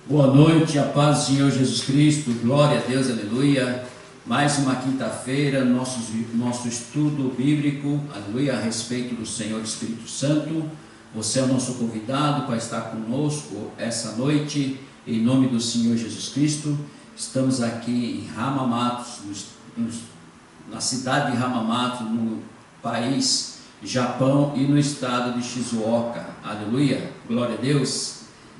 Boa noite, a paz do Senhor Jesus Cristo, glória a Deus, aleluia. Mais uma quinta-feira, nosso estudo bíblico, aleluia, a respeito do Senhor Espírito Santo. Você é o nosso convidado para estar conosco essa noite, em nome do Senhor Jesus Cristo. Estamos aqui em Hamamatsu, na cidade de Hamamatsu, no país Japão e no estado de Shizuoka, aleluia, glória a Deus.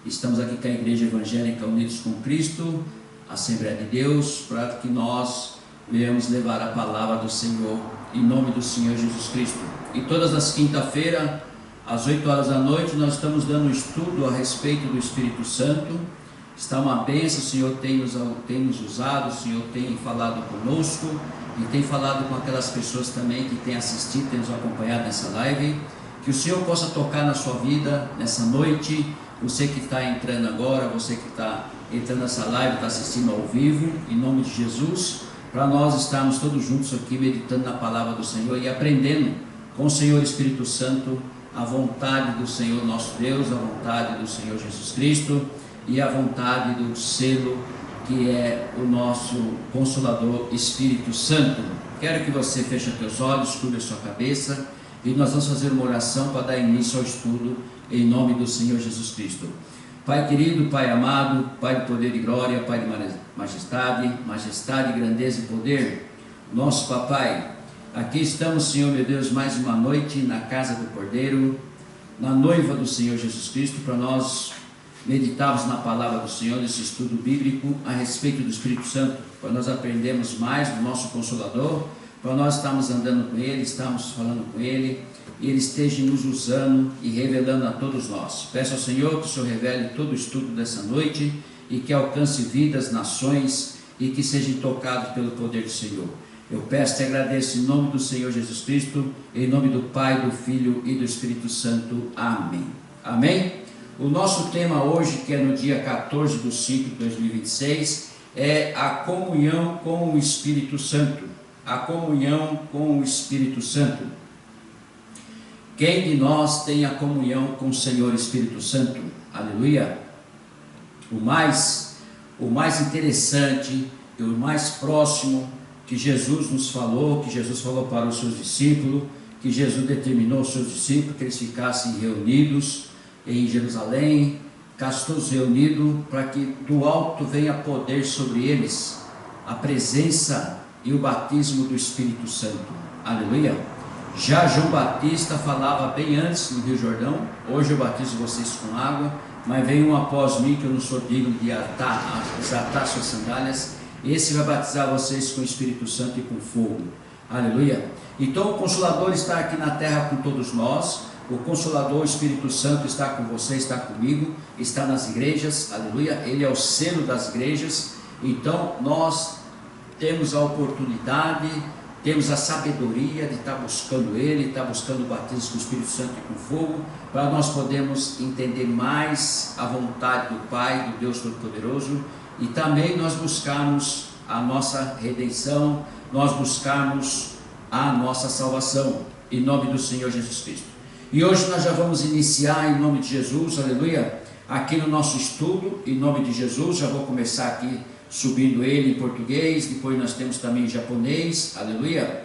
Estamos aqui com a Igreja Evangélica Unidos com Cristo, Assembleia de Deus, para que nós venhamos levar a palavra do Senhor, em nome do Senhor Jesus Cristo. E todas as quinta-feiras, às 8 horas da noite, nós estamos dando um estudo a respeito do Espírito Santo. Está uma bênção, o Senhor tem nos usado, o Senhor tem falado conosco e tem falado com aquelas pessoas também que têm assistido, têm nos acompanhado nessa live. Que o Senhor possa tocar na sua vida nessa noite. Você que está entrando agora, você que está entrando nessa live, está assistindo ao vivo, em nome de Jesus, para nós estarmos todos juntos aqui meditando na palavra do Senhor e aprendendo com o Senhor Espírito Santo a vontade do Senhor nosso Deus, a vontade do Senhor Jesus Cristo e a vontade do selo que é o nosso Consolador Espírito Santo. Quero que você feche os teus olhos, curva a sua cabeça e nós vamos fazer uma oração para dar início ao estudo em nome do Senhor Jesus Cristo. Pai querido, Pai amado, Pai de poder e glória, Pai de majestade, grandeza e poder, nosso Papai, aqui estamos, Senhor meu Deus, mais uma noite na casa do Cordeiro, na noiva do Senhor Jesus Cristo, para nós meditarmos na palavra do Senhor, nesse estudo bíblico a respeito do Espírito Santo, para nós aprendermos mais do nosso Consolador, para nós estarmos andando com Ele, estamos falando com Ele, e Ele esteja nos usando e revelando a todos nós. Peço ao Senhor que o Senhor revele todo o estudo dessa noite e que alcance vidas, nações e que sejam tocados pelo poder do Senhor. Eu peço e agradeço em nome do Senhor Jesus Cristo, em nome do Pai, do Filho e do Espírito Santo. Amém. Amém? O nosso tema hoje, que é no dia 14 de 5 de 2026, é a comunhão com o Espírito Santo. A comunhão com o Espírito Santo. Quem de nós tem a comunhão com o Senhor Espírito Santo? Aleluia! O mais interessante e o mais próximo que Jesus nos falou, que Jesus falou para os seus discípulos, que Jesus determinou aos seus discípulos que eles ficassem reunidos em Jerusalém, ficassem todos reunidos para que do alto venha poder sobre eles, a presença e o batismo do Espírito Santo. Aleluia! Já João Batista falava bem antes no Rio Jordão: hoje eu batizo vocês com água, mas vem um após mim que eu não sou digno de desatar suas sandálias, esse vai batizar vocês com o Espírito Santo e com fogo. Aleluia! Então o Consolador está aqui na terra com todos nós, o Consolador, o Espírito Santo está com você, está comigo, está nas igrejas, aleluia, ele é o selo das igrejas. Então nós temos a oportunidade, temos a sabedoria de estar buscando Ele, estar buscando o batismo com o Espírito Santo e com fogo, para nós podermos entender mais a vontade do Pai, do Deus Todo-Poderoso, e também nós buscarmos a nossa redenção, nós buscarmos a nossa salvação, em nome do Senhor Jesus Cristo. E hoje nós já vamos iniciar em nome de Jesus, aleluia, aqui no nosso estudo, em nome de Jesus. Já vou começar aqui subindo ele em português, depois nós temos também em japonês, aleluia.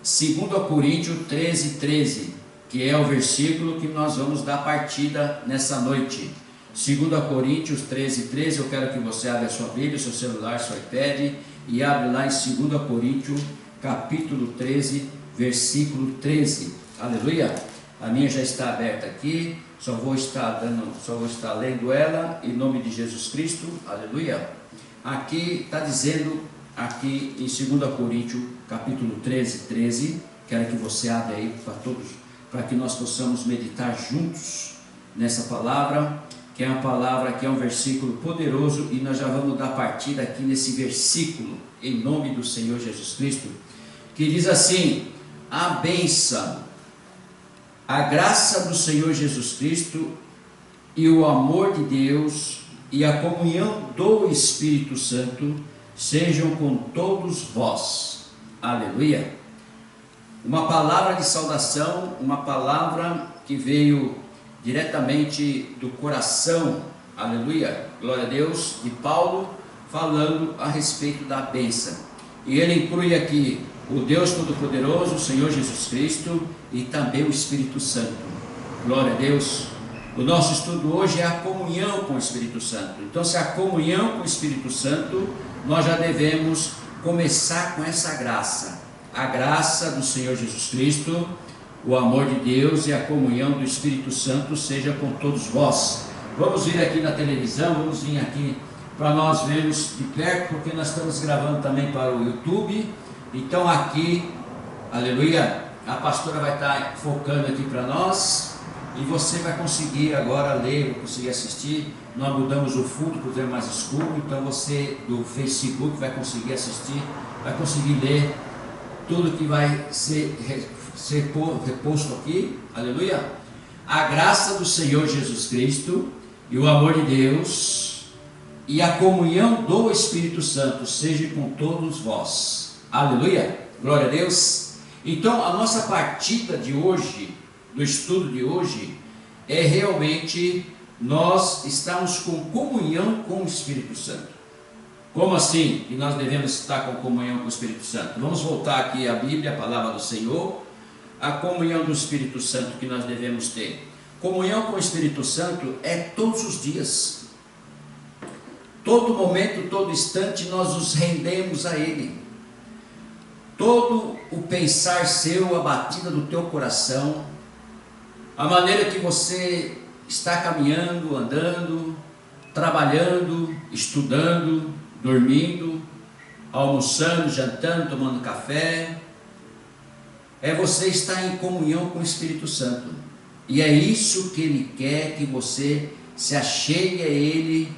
2 Coríntios 13:13, que é o versículo que nós vamos dar partida nessa noite. 2 Coríntios 13:13, eu quero que você abra a sua Bíblia, seu celular, seu iPad, e abre lá em 2 Coríntios, capítulo 13, versículo 13, aleluia. A minha já está aberta aqui, só vou estar lendo ela em nome de Jesus Cristo, aleluia. Aqui está dizendo, aqui em 2 Coríntios, capítulo 13, quero que você abra aí para todos, para que nós possamos meditar juntos nessa palavra, que é uma palavra, que é um versículo poderoso, e nós já vamos dar partida aqui nesse versículo, em nome do Senhor Jesus Cristo, que diz assim: a bênção, a graça do Senhor Jesus Cristo e o amor de Deus e a comunhão do Espírito Santo sejam com todos vós. Aleluia! Uma palavra de saudação, uma palavra que veio diretamente do coração aleluia, glória a Deus, de Paulo, falando a respeito da bênção. E ele inclui aqui o Deus Todo-Poderoso, o Senhor Jesus Cristo e também o Espírito Santo. Glória a Deus. O nosso estudo hoje é a comunhão com o Espírito Santo. Então, se a comunhão com o Espírito Santo, nós já devemos começar com essa graça. A graça do Senhor Jesus Cristo, o amor de Deus e a comunhão do Espírito Santo seja com todos vós. Vamos vir aqui na televisão, vamos vir aqui para nós vermos de perto, porque nós estamos gravando também para o YouTube. Então aqui, aleluia, a pastora vai estar focando aqui para nós e você vai conseguir agora ler, vai conseguir assistir. Nós mudamos o fundo para ver mais escuro, então você do Facebook vai conseguir assistir, vai conseguir ler tudo que vai ser reposto aqui, aleluia. A graça do Senhor Jesus Cristo e o amor de Deus e a comunhão do Espírito Santo seja com todos vós. Aleluia, glória a Deus. Então a nossa partida de hoje, do estudo de hoje, é realmente nós estamos com comunhão com o Espírito Santo. Como assim que nós devemos estar com comunhão com o Espírito Santo? Vamos voltar aqui à Bíblia, a palavra do Senhor. A comunhão do Espírito Santo que nós devemos ter. Comunhão com o Espírito Santo é todos os dias. Todo momento, todo instante nós nos rendemos a Ele. Todo o pensar seu, a batida do teu coração, a maneira que você está caminhando, andando, trabalhando, estudando, dormindo, almoçando, jantando, tomando café, é você estar em comunhão com o Espírito Santo. E é isso que Ele quer, que você se achegue a Ele,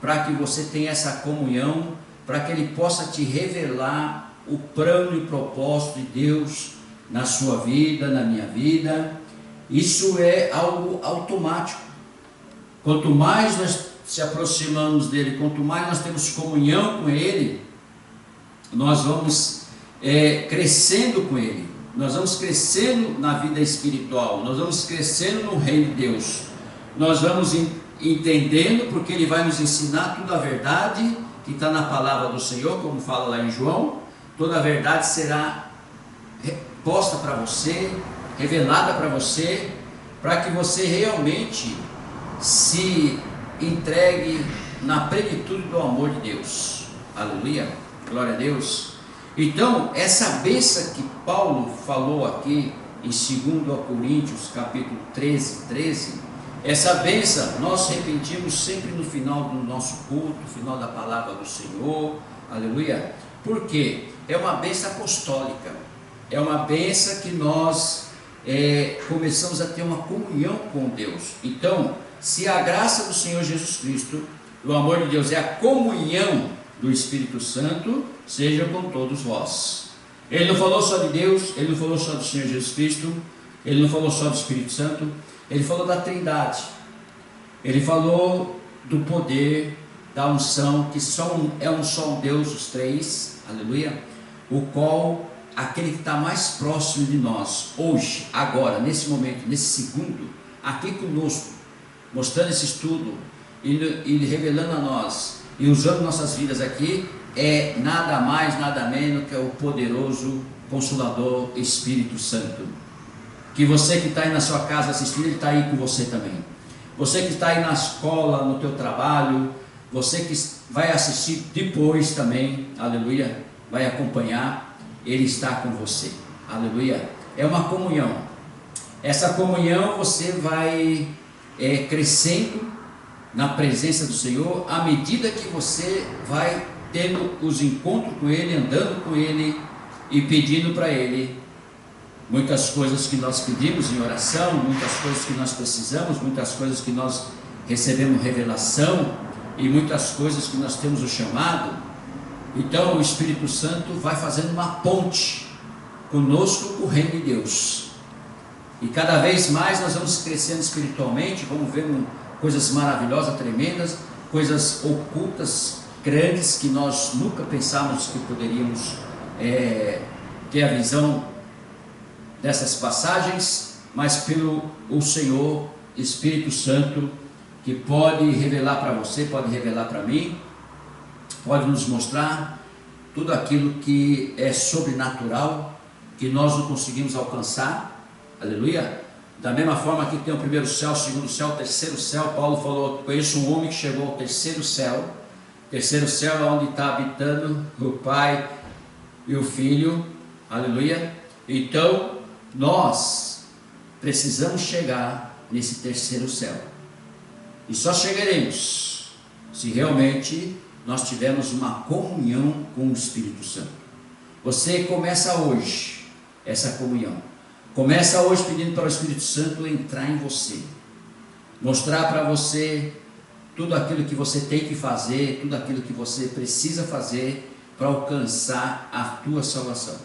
para que você tenha essa comunhão, para que Ele possa te revelar o plano e propósito de Deus na sua vida, na minha vida. Isso é algo automático. Quanto mais nós se aproximamos dele, quanto mais nós temos comunhão com Ele, nós vamos crescendo com Ele. Nós vamos crescendo na vida espiritual, nós vamos crescendo no reino de Deus, nós vamos entendendo, porque Ele vai nos ensinar toda a verdade que está na palavra do Senhor, como fala lá em João. Toda a verdade será posta para você, revelada para você, para que você realmente se entregue na plenitude do amor de Deus. Aleluia, glória a Deus. Então, essa bênção que Paulo falou aqui em 2 Coríntios, capítulo 13, essa bênção nós repetimos sempre no final do nosso culto, no final da palavra do Senhor, aleluia. Por quê? É uma bênção apostólica, é uma bênção que nós começamos a ter uma comunhão com Deus. Então, se a graça do Senhor Jesus Cristo, o amor de Deus é a comunhão do Espírito Santo, seja com todos vós. Ele não falou só de Deus, ele não falou só do Senhor Jesus Cristo, ele não falou só do Espírito Santo, ele falou da Trindade, ele falou do poder, da unção, que é um só Deus, os três, aleluia, o qual, aquele que está mais próximo de nós, hoje, agora, nesse momento, nesse segundo, aqui conosco, mostrando esse estudo, e revelando a nós, e usando nossas vidas aqui, é nada mais, nada menos que o poderoso Consolador Espírito Santo. Que você que está aí na sua casa assistindo, Ele está aí com você também. Você que está aí na escola, no teu trabalho, você que vai assistir depois também, aleluia, vai acompanhar, Ele está com você, aleluia. É uma comunhão. Essa comunhão você vai crescendo na presença do Senhor, à medida que você vai tendo os encontros com Ele, andando com Ele e pedindo para Ele muitas coisas que nós pedimos em oração, muitas coisas que nós precisamos, muitas coisas que nós recebemos revelação e muitas coisas que nós temos o chamado. Então o Espírito Santo vai fazendo uma ponte conosco, com o reino de Deus, e cada vez mais nós vamos crescendo espiritualmente, vamos vendo coisas maravilhosas, tremendas, coisas ocultas, grandes, que nós nunca pensávamos que poderíamos ter a visão dessas passagens, mas pelo o Senhor Espírito Santo que pode revelar para você, pode revelar para mim, pode nos mostrar tudo aquilo que é sobrenatural, que nós não conseguimos alcançar, aleluia. Da mesma forma que tem o primeiro céu, o segundo céu, o terceiro céu. Paulo falou: conheço um homem que chegou ao terceiro céu. O terceiro céu é onde está habitando o Pai e o Filho, aleluia. Então nós precisamos chegar nesse terceiro céu, e só chegaremos se realmente nós tivermos uma comunhão com o Espírito Santo. Você começa hoje essa comunhão. Começa hoje pedindo para o Espírito Santo entrar em você, mostrar para você tudo aquilo que você tem que fazer, tudo aquilo que você precisa fazer para alcançar a tua salvação.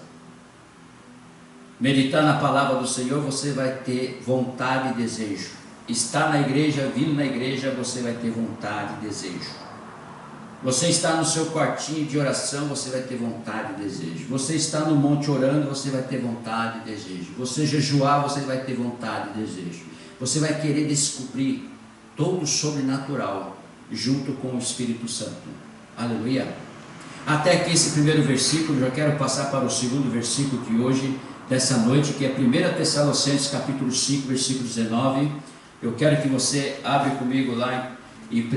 Meditar na palavra do Senhor, você vai ter vontade e desejo. Estar na igreja, vindo na igreja, você vai ter vontade e desejo. Você está no seu quartinho de oração, você vai ter vontade e desejo. Você está no monte orando, você vai ter vontade e desejo. Você jejuar, você vai ter vontade e desejo. Você vai querer descobrir todo o sobrenatural junto com o Espírito Santo. Aleluia. Até aqui esse primeiro versículo. Já quero passar para o segundo versículo de hoje, dessa noite, que é 1 Tessalonicenses capítulo 5, versículo 19. Eu quero que você abra comigo lá em 1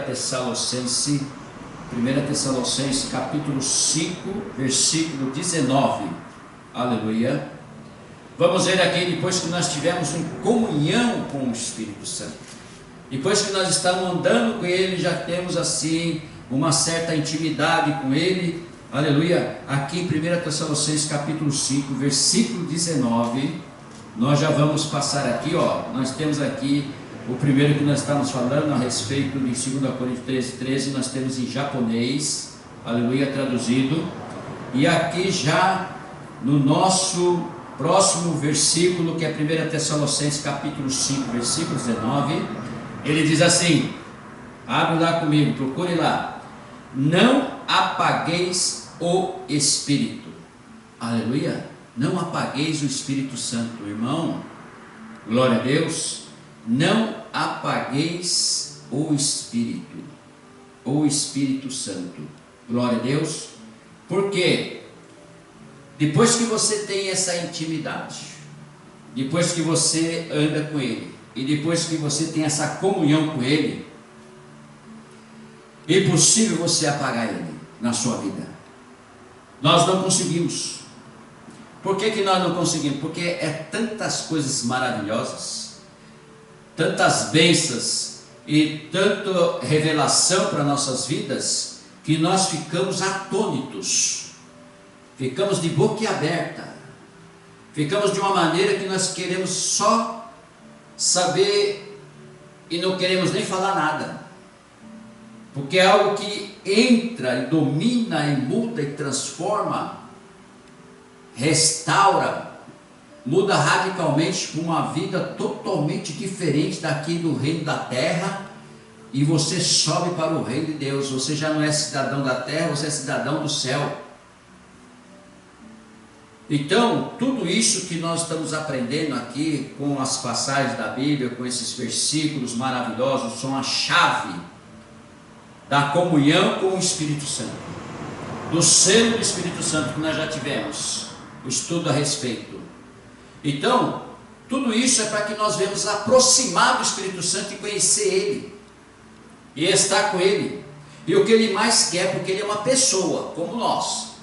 Tessalonicenses capítulo 5, versículo 19, aleluia. Vamos ver aqui, depois que nós tivemos em comunhão com o Espírito Santo, depois que nós estamos andando com Ele, já temos assim uma certa intimidade com Ele, aleluia. Aqui em 1 Tessalonicenses capítulo 5, versículo 19, nós já vamos passar aqui, nós temos aqui o primeiro que nós estamos falando a respeito de 2 Coríntios 13, 13, nós temos em japonês, aleluia, traduzido. E aqui já no nosso próximo versículo, que é 1 Tessalonicenses capítulo 5, versículo 19, ele diz assim, abre lá comigo, procure lá: não apagueis o Espírito, aleluia, não apagueis o Espírito Santo, irmão, glória a Deus. Não apagueis o Espírito Santo, glória a Deus. Porque depois que você tem essa intimidade, depois que você anda com Ele, e depois que você tem essa comunhão com Ele, é impossível você apagar Ele na sua vida. Nós não conseguimos. Por que nós não conseguimos? Porque é tantas coisas maravilhosas, tantas bênçãos e tanta revelação para nossas vidas, que nós ficamos atônitos, ficamos de boca aberta, ficamos de uma maneira que nós queremos só saber e não queremos nem falar nada, porque é algo que entra e domina e muda e transforma, restaura, muda radicalmente para uma vida totalmente diferente daqui do reino da terra, e você sobe para o reino de Deus. Você já não é cidadão da terra, você é cidadão do céu. Então, tudo isso que nós estamos aprendendo aqui, com as passagens da Bíblia, com esses versículos maravilhosos, são a chave da comunhão com o Espírito Santo, do selo do Espírito Santo que nós já tivemos o estudo a respeito. Então, tudo isso é para que nós venhamos aproximar do Espírito Santo e conhecer Ele, e estar com Ele. E o que Ele mais quer, porque Ele é uma pessoa como nós,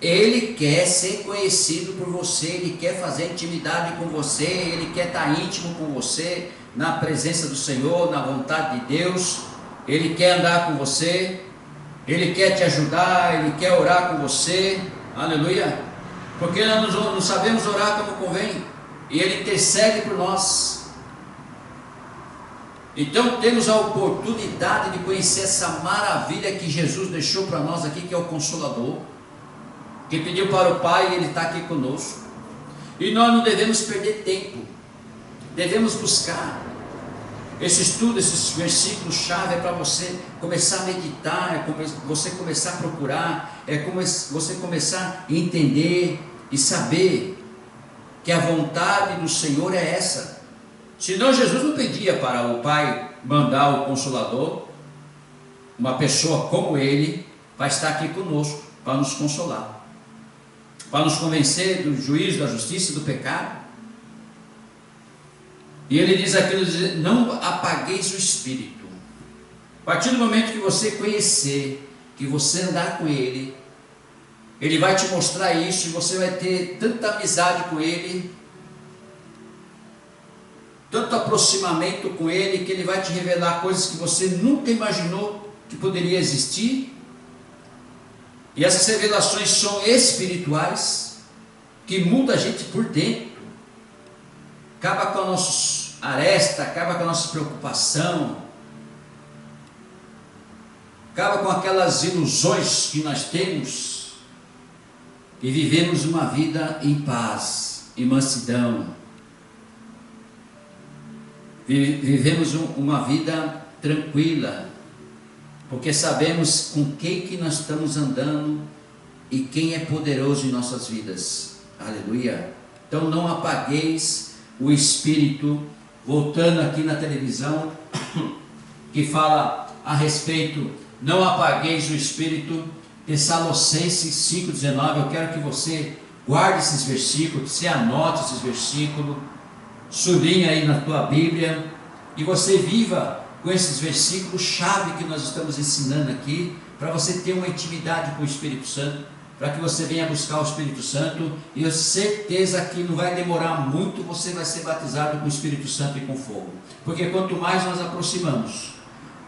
Ele quer ser conhecido por você, Ele quer fazer intimidade com você, Ele quer estar íntimo com você, na presença do Senhor, na vontade de Deus. Ele quer andar com você, Ele quer te ajudar, Ele quer orar com você, aleluia. Porque nós não sabemos orar como convém, e Ele intercede por nós. Então temos a oportunidade de conhecer essa maravilha que Jesus deixou para nós aqui, que é o Consolador, que pediu para o Pai, e Ele está aqui conosco. E nós não devemos perder tempo, devemos buscar. Esse estudo, esses versículos-chave é para você começar a meditar, é você começar a procurar, é como você começar a entender e saber que a vontade do Senhor é essa. Senão Jesus não pedia para o Pai mandar o Consolador, uma pessoa como Ele, para estar aqui conosco, para nos consolar, para nos convencer do juízo, da justiça e do pecado. E Ele diz aquilo, não apagueis o Espírito. A partir do momento que você conhecer, que você andar com Ele, Ele vai te mostrar isso, e você vai ter tanta amizade com Ele, tanto aproximamento com Ele, que Ele vai te revelar coisas que você nunca imaginou que poderia existir. E essas revelações são espirituais, que mudam a gente por dentro, acaba com a nossa aresta, acaba com a nossa preocupação, acaba com aquelas ilusões que nós temos, e vivemos uma vida em paz, em mansidão. Vivemos uma vida tranquila, porque sabemos com quem que nós estamos andando e quem é poderoso em nossas vidas. Aleluia. Então não apagueis o Espírito. Voltando aqui na televisão, que fala a respeito, não apagueis o Espírito. Tessalonicenses 5,19. Eu quero que você guarde esses versículos, que você anote esses versículos, sublinha aí na tua Bíblia, e você viva com esses versículos chave que nós estamos ensinando aqui, para você ter uma intimidade com o Espírito Santo, para que você venha buscar o Espírito Santo, e eu tenho certeza que não vai demorar muito, você vai ser batizado com o Espírito Santo e com fogo, porque quanto mais nós aproximamos,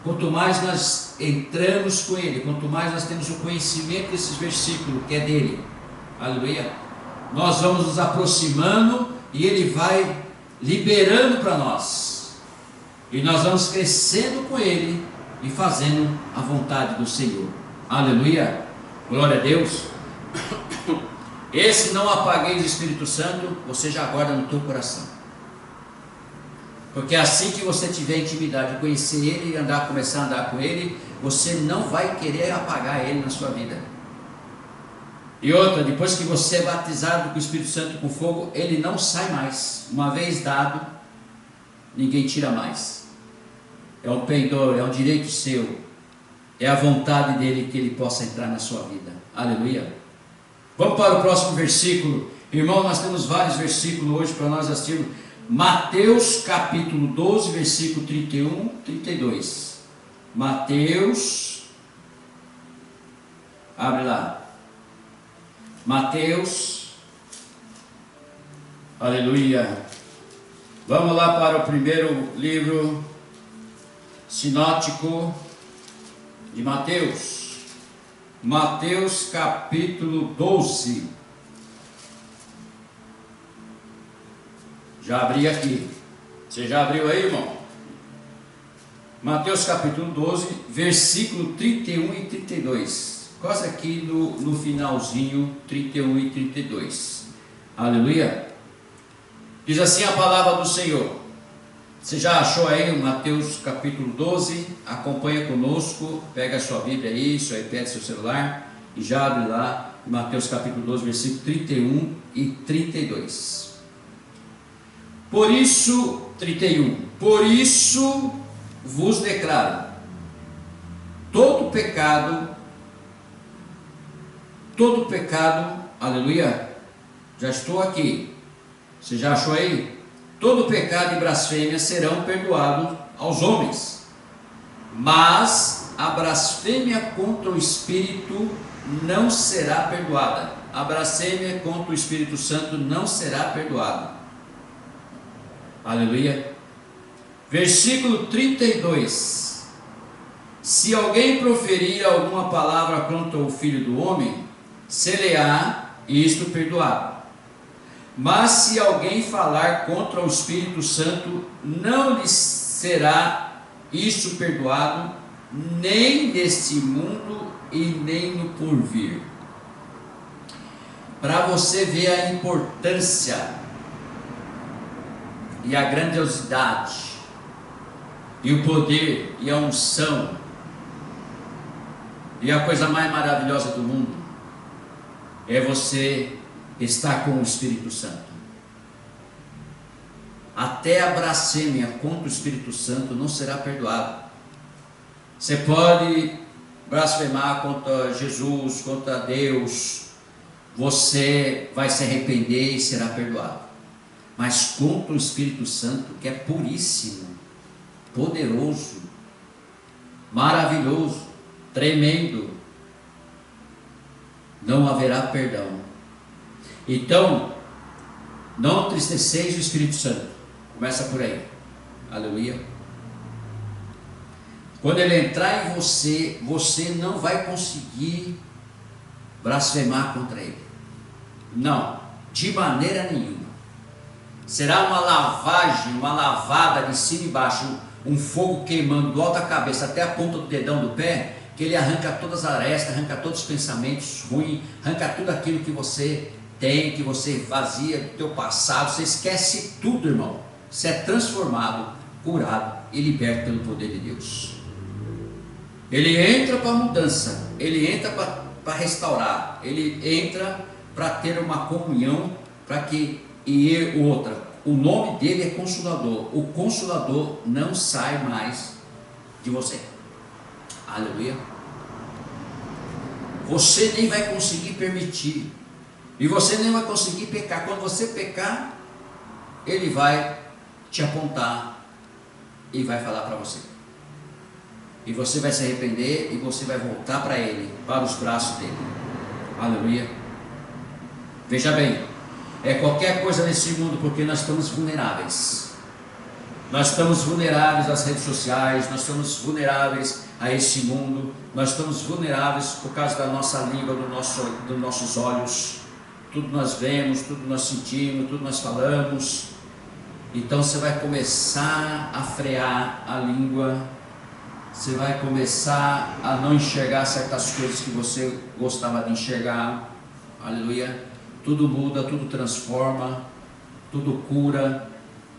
quanto mais nós entramos com Ele, quanto mais nós temos o conhecimento desses versículos, que é dele, aleluia, nós vamos nos aproximando, e Ele vai liberando para nós, e nós vamos crescendo com Ele, e fazendo a vontade do Senhor, aleluia, glória a Deus. Esse não apagueis o Espírito Santo, você já guarda no teu coração, porque assim que você tiver intimidade, conhecer Ele e começar a andar com Ele, você não vai querer apagar Ele na sua vida. E outra, depois que você é batizado com o Espírito Santo com fogo, Ele não sai mais. Uma vez dado, ninguém tira mais. É um pendor, é um direito seu, é a vontade dele que Ele possa entrar na sua vida. Aleluia. Vamos para o próximo versículo. Irmão, nós temos vários versículos hoje para nós assistirmos. Mateus capítulo 12, versículo 31, 32. Mateus, abre lá. Mateus, aleluia. Vamos lá para o primeiro livro sinótico de Mateus. Mateus capítulo 12. Já abri aqui. Você já abriu aí, irmão? Mateus capítulo 12, versículo 31 e 32. Quase aqui no finalzinho, 31 e 32. Aleluia. Diz assim a palavra do Senhor. Você já achou aí o Mateus capítulo 12? Acompanha conosco, pega a sua Bíblia aí, seu iPad, seu celular, e já abre lá, Mateus capítulo 12, versículo 31 e 32. Por isso, 31, por isso vos declaro, todo pecado, aleluia, já estou aqui, você já achou aí? Todo pecado e blasfêmia serão perdoados aos homens, mas a blasfêmia contra o Espírito não será perdoada. A blasfêmia contra o Espírito Santo não será perdoada. Aleluia. Versículo 32. Se alguém proferir alguma palavra contra o Filho do Homem, ser-lhe-á isto perdoado. Mas se alguém falar contra o Espírito Santo, não lhe será isso perdoado, nem neste mundo e nem no porvir. Para você ver a importância e a grandiosidade e o poder e a unção e a coisa mais maravilhosa do mundo é você estar com o Espírito Santo. até a blasfêmia contra o Espírito Santo não será perdoado. Você pode blasfemar contra Jesus, contra Deus, você vai se arrepender e será perdoado. Mas contra o Espírito Santo, que é puríssimo, poderoso, maravilhoso, tremendo, não haverá perdão. Então, não entristeceis o Espírito Santo. Começa por aí. Aleluia. Quando ele entrar em você, você não vai conseguir blasfemar contra ele. Não, de maneira nenhuma. Será uma lavagem, uma lavada de cima e baixo, um fogo queimando do alto da cabeça até a ponta do dedão do pé, que ele arranca todas as arestas, arranca todos os pensamentos ruins, arranca tudo aquilo que você tem, que você fazia do teu passado, você esquece tudo, irmão. Você é transformado, curado e liberto pelo poder de Deus. Ele entra para a mudança, ele entra para restaurar, ele entra para ter uma comunhão, para que o nome dele é Consolador. O Consolador não sai mais de você. Aleluia. Você nem vai conseguir permitir, e você nem vai conseguir pecar. Quando você pecar, ele vai te apontar e vai falar para você, e você vai se arrepender e você vai voltar para ele, para os braços dele. Aleluia. Veja bem, é qualquer coisa nesse mundo, porque nós estamos vulneráveis. Nós estamos vulneráveis às redes sociais, nós estamos vulneráveis a esse mundo, nós estamos vulneráveis por causa da nossa língua, dos nossos olhos. Tudo nós vemos, tudo nós sentimos, tudo nós falamos. Então você vai começar a frear a língua, você vai começar a não enxergar certas coisas que você gostava de enxergar. Aleluia. Tudo muda, tudo transforma, tudo cura,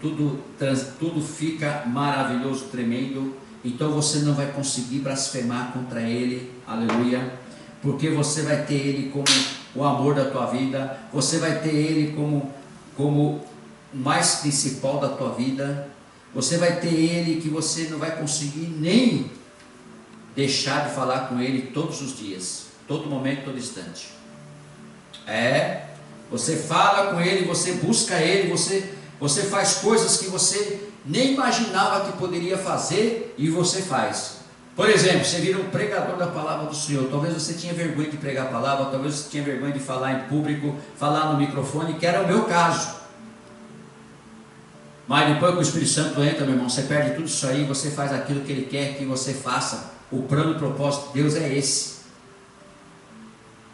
tudo fica maravilhoso, tremendo. Então você não vai conseguir blasfemar contra ele. Aleluia. Porque você vai ter ele como o amor da tua vida, você vai ter ele como o mais principal da tua vida. Você vai ter ele que você não vai conseguir nem deixar de falar com ele todos os dias, todo momento, todo instante. Você fala com ele, você busca ele, você faz coisas que você nem imaginava que poderia fazer e você faz. Por exemplo, você vira um pregador da palavra do Senhor. Talvez você tinha vergonha de pregar a palavra, talvez você tinha vergonha de falar em público, falar no microfone, que era o meu caso. Mas depois que o Espírito Santo entra, meu irmão, você perde tudo isso aí, você faz aquilo que ele quer que você faça. O plano e propósito de Deus é esse.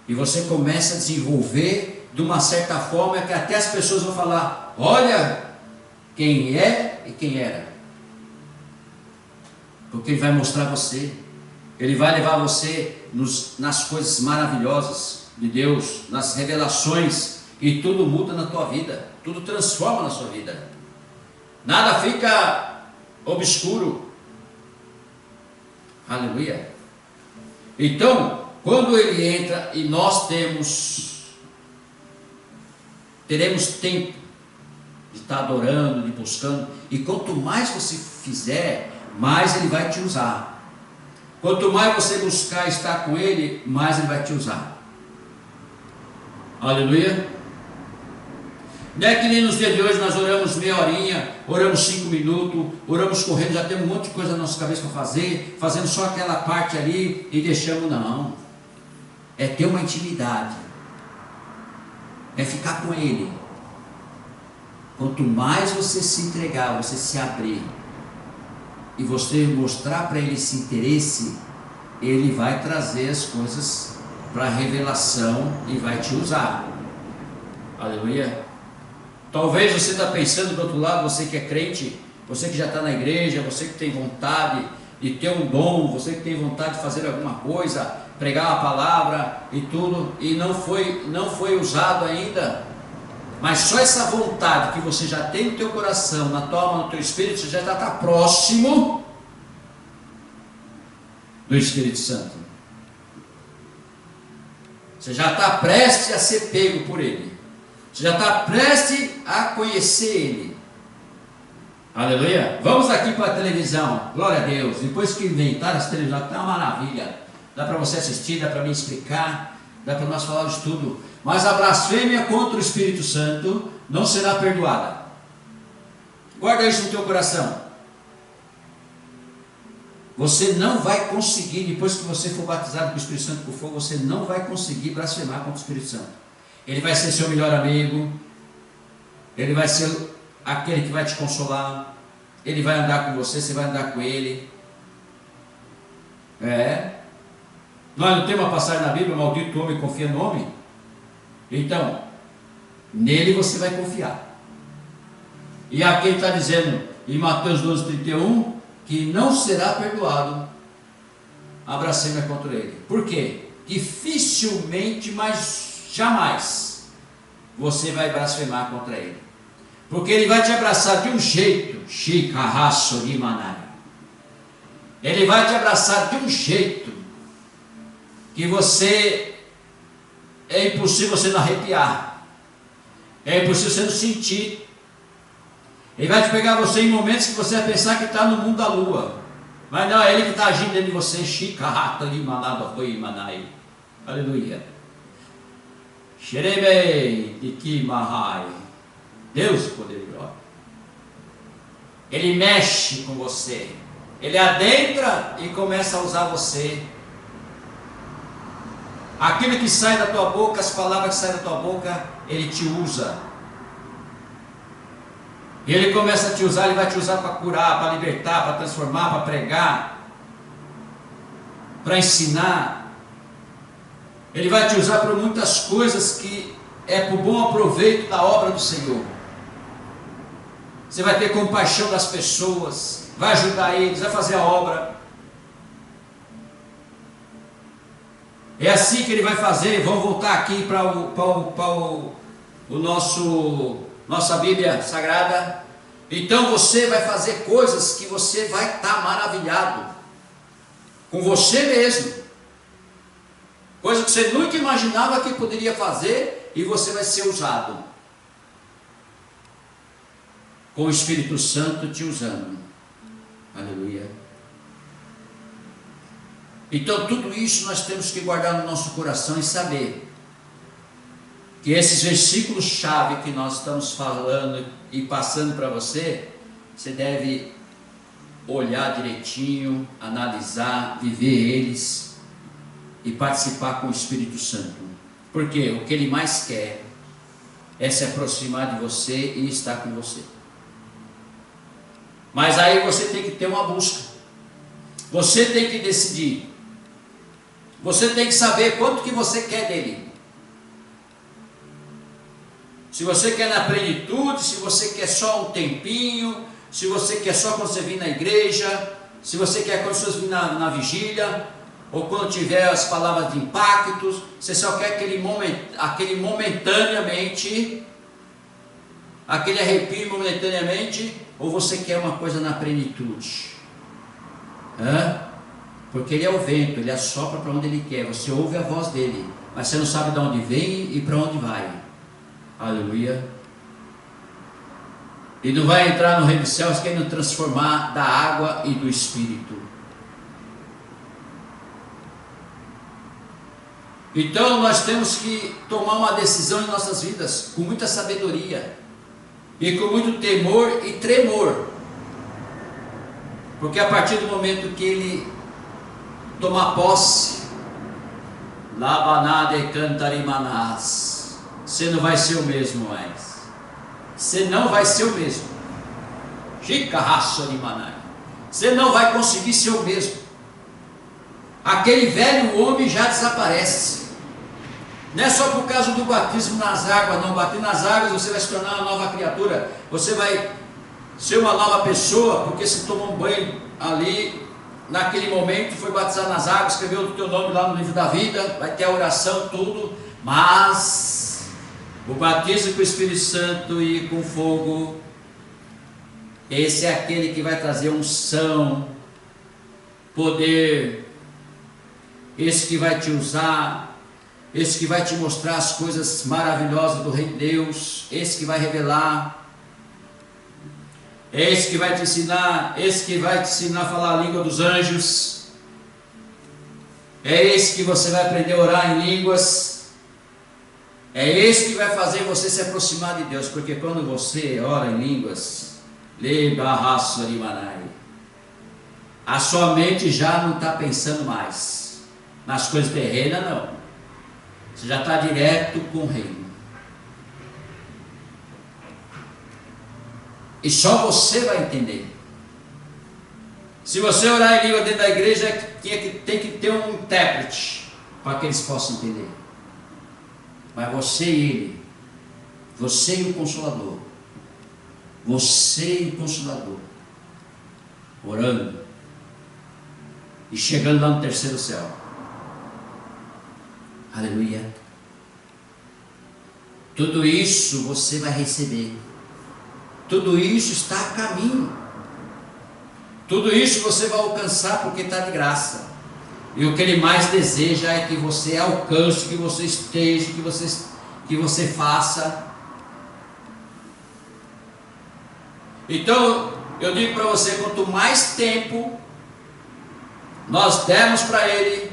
E você começa a desenvolver de uma certa forma que até as pessoas vão falar: olha quem é e quem era. Porque ele vai mostrar você, ele vai levar você nas coisas maravilhosas de Deus, nas revelações, e tudo muda na tua vida, tudo transforma na sua vida, nada fica obscuro. Aleluia. Então, quando ele entra, e nós teremos tempo de estar adorando, de buscando, e quanto mais você fizer, mais ele vai te usar. Quanto mais você buscar estar com ele, mais ele vai te usar. Aleluia. Não é que nem nos dias de hoje nós oramos meia horinha, oramos 5 minutos, oramos correndo, já temos um monte de coisa na nossa cabeça para fazer, fazendo só aquela parte ali e deixamos. Não, é ter uma intimidade, é ficar com ele. Quanto mais você se entregar, você se abrir, e você mostrar para ele esse interesse, ele vai trazer as coisas para a revelação e vai te usar. Aleluia. Talvez você está pensando do outro lado, você que é crente, você que já está na igreja, você que tem vontade de ter um dom, você que tem vontade de fazer alguma coisa, pregar uma palavra e tudo, e não foi usado ainda. Mas só essa vontade que você já tem no teu coração, na tua alma, no teu espírito, você já está próximo do Espírito Santo. Você já está prestes a ser pego por ele. Você já está prestes a conhecer ele. Aleluia. Vamos aqui para a televisão. Glória a Deus. Depois que inventaram as televisões, tá uma maravilha. Dá para você assistir, dá para me explicar, dá para nós falar de tudo. Mas a blasfêmia contra o Espírito Santo não será perdoada. Guarda isso no teu coração. Você não vai conseguir, depois que você for batizado com o Espírito Santo por fogo, você não vai conseguir blasfemar contra o Espírito Santo. Ele vai ser seu melhor amigo. Ele vai ser aquele que vai te consolar. Ele vai andar com você, você vai andar com ele. Nós não temos uma passagem na Bíblia, maldito homem confia no homem. Então, nele você vai confiar. E aqui ele está dizendo em Mateus 12:31 que não será perdoado a blasfêmia contra ele. Por quê? Dificilmente, mas jamais você vai blasfemar contra ele. Porque ele vai te abraçar de um jeito, ele vai te abraçar de um jeito que é impossível você não arrepiar, é impossível você não sentir. Ele vai te pegar você em momentos que você vai pensar que está no mundo da lua, mas não, é ele que está agindo dentro de você. Aleluia. Deus poderoso. Ele mexe com você, ele adentra e começa a usar você. Aquilo que sai da tua boca, as palavras que saem da tua boca, ele te usa. E ele começa a te usar, ele vai te usar para curar, para libertar, para transformar, para pregar, para ensinar. Ele vai te usar para muitas coisas que é para o bom aproveito da obra do Senhor. Você vai ter compaixão das pessoas, vai ajudar eles, vai fazer a obra. É assim que ele vai fazer. Vamos voltar aqui para nossa Bíblia Sagrada. Então você vai fazer coisas que você vai estar maravilhado com você mesmo, coisa que você nunca imaginava que poderia fazer, e você vai ser usado com o Espírito Santo te usando. Aleluia. Então tudo isso nós temos que guardar no nosso coração e saber que esses versículos chave que nós estamos falando e passando para você, você deve olhar direitinho, analisar, viver eles e participar com o Espírito Santo. Porque o que ele mais quer é se aproximar de você e estar com você. Mas aí você tem que ter uma busca. Você tem que decidir. Você tem que saber quanto que você quer dele. Se você quer na plenitude, se você quer só um tempinho, se você quer só quando você vir na igreja, se você quer quando você vir na vigília, ou quando tiver as palavras de impactos, você só quer aquele momentaneamente, aquele arrepio momentaneamente, ou você quer uma coisa na plenitude? Porque ele é o vento, ele assopra para onde ele quer, você ouve a voz dele, mas você não sabe de onde vem e para onde vai. Aleluia. E não vai entrar no reino dos céus querendo transformar da água e do Espírito. Então nós temos que tomar uma decisão em nossas vidas com muita sabedoria e com muito temor e tremor, porque a partir do momento que ele tomar posse, labanade cantarimanás, você não vai ser o mesmo mais. Você não vai ser o mesmo. Você não vai conseguir ser o mesmo. Aquele velho homem já desaparece. Não é só por causa do batismo nas águas, não. Bater nas águas você vai se tornar uma nova criatura. Você vai ser uma nova pessoa, porque você tomou um banho ali, naquele momento, foi batizado nas águas, escreveu o teu nome lá no livro da vida, vai ter a oração, tudo. Mas o batismo com o Espírito Santo e com fogo, esse é aquele que vai trazer unção, poder, esse que vai te usar, esse que vai te mostrar as coisas maravilhosas do Rei de Deus, esse que vai revelar. É esse que vai te ensinar, esse que vai te ensinar a falar a língua dos anjos. É esse que você vai aprender a orar em línguas. É esse que vai fazer você se aproximar de Deus, porque quando você ora em línguas, a sua mente já não está pensando mais nas coisas terrenas, não. Você já está direto com o reino. E só você vai entender. Se você orar em língua dentro da igreja, tem que ter um intérprete para que eles possam entender. Mas você e ele, você e o Consolador, você e o Consolador, orando e chegando lá no terceiro céu. Aleluia. Tudo isso você vai receber. Tudo isso está a caminho. Tudo isso você vai alcançar porque está de graça. E o que Ele mais deseja é que você alcance, que você esteja, que você faça. Então, eu digo para você, quanto mais tempo nós dermos para Ele,